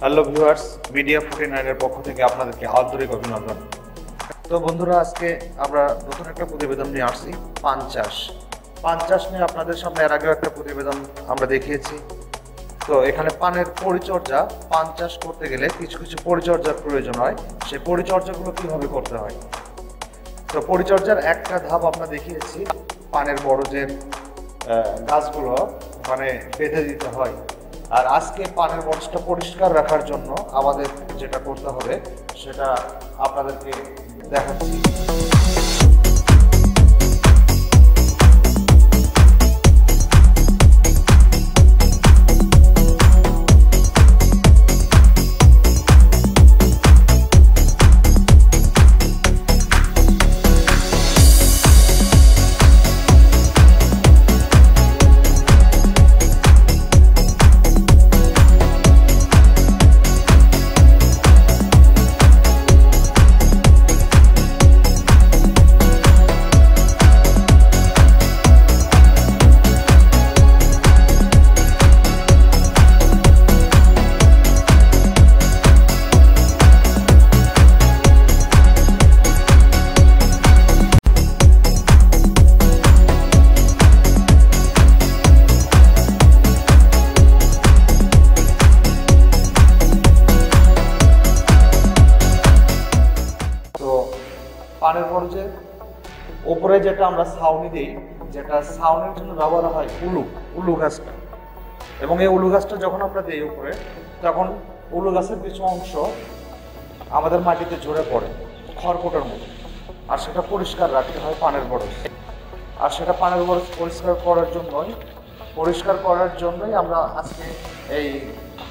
Hello viewers, media 49 এর পক্ষ থেকে আপনাদেরকে আন্তরিক অভিনন্দন। তো বন্ধুরা, আজকে আমরা নতুন একটা প্রতিবেদন নিয়ে আসছি পান চাষ নিয়ে। আপনাদের সামনে এর আগেও একটা প্রতিবেদন আমরা দেখিয়েছি। তো এখানে পানের পরিচর্যা, পান চাষ করতে গেলে কিছু কিছু পরিচর্যার প্রয়োজন হয়। সেই পরিচর্যাগুলো কিভাবে করতে হয়, তো পরিচর্যার একটা ধাপ আমরা দেখিয়েছি। পানের বড় যে গাছগুলো মানে বেঁধে দিতে হয়। আর আজকে পানের বরজটা পরিষ্কার রাখার জন্য আমাদের যেটা করতে হবে সেটা আপনাদেরকে দেখাচ্ছি। পানের বরজের উপরে যেটা আমরা ছাউনি দিই, যেটা ছাউনির জন্য ব্যবহার হয় উলু গাছটা। এবং এই উলু গাছটা যখন আমরা দিই উপরে, তখন উলু গাছের কিছু অংশ আমাদের মাটিতে ঝরে পড়ে খড়কুটোর মতো। আর সেটা পরিষ্কার রাখতে হয় পানের বরজ। আর সেটা পানের বরজ পরিষ্কার করার জন্যই আমরা আজকে এই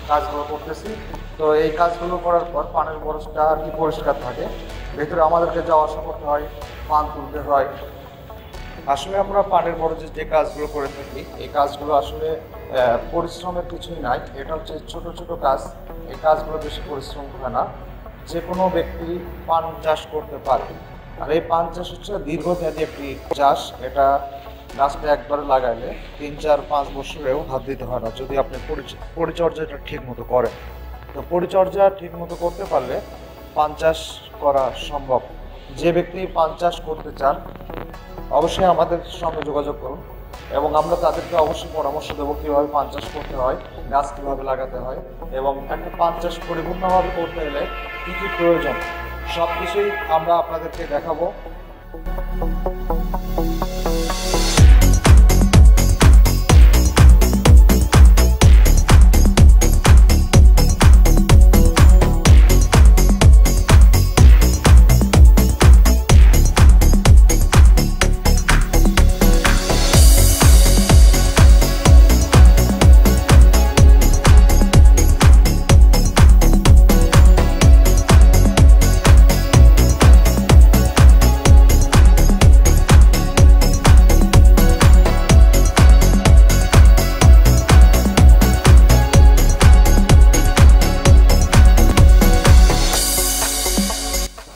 কাজগুলো করতেছি। তো এই কাজগুলো করার পর পানের বরজটা আর কি পরিষ্কার থাকে। ভেতরে আমাদেরকে যাওয়া আসা করতে হয়, পান তুলতে হয়। আসলে আমরা পানের বরজের যে কাজগুলো করে থাকি, এই কাজগুলো আসলে পরিশ্রমের কিছুই নাই। এটা হচ্ছে ছোট ছোট কাজ। এই কাজগুলো বেশি পরিশ্রম হয় না। যে কোনো ব্যক্তি পান চাষ করতে পারে। আর এই পান চাষ হচ্ছে দীর্ঘমেয়াদী একটি চাষ। এটা গাছটা একবারে লাগাইলে 3-4-5 বছরেও হাত দিতে হয় না, যদি আপনি পরিচর্যাটা ঠিক মতো করেন। তো পরিচর্যা ঠিক মতো করতে পারলে পান চাষ করা সম্ভব। যে ব্যক্তি পান চাষ করতে চান অবশ্যই আমাদের সঙ্গে যোগাযোগ করুন, এবং আমরা তাদেরকে অবশ্যই পরামর্শ দেবো কীভাবে পান চাষ করতে হয়, গাছ কীভাবে লাগাতে হয়, এবং একটা পান চাষ পরিপূর্ণভাবে করতে গেলে কী কী প্রয়োজন সব কিছুই আমরা আপনাদেরকে দেখাবো।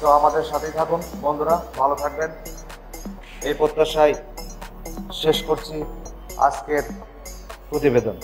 তো আমাদের সাথেই থাকুন বন্ধুরা, ভালো থাকবেন এই প্রত্যাশায় শেষ করছি আজকের প্রতিবেদন।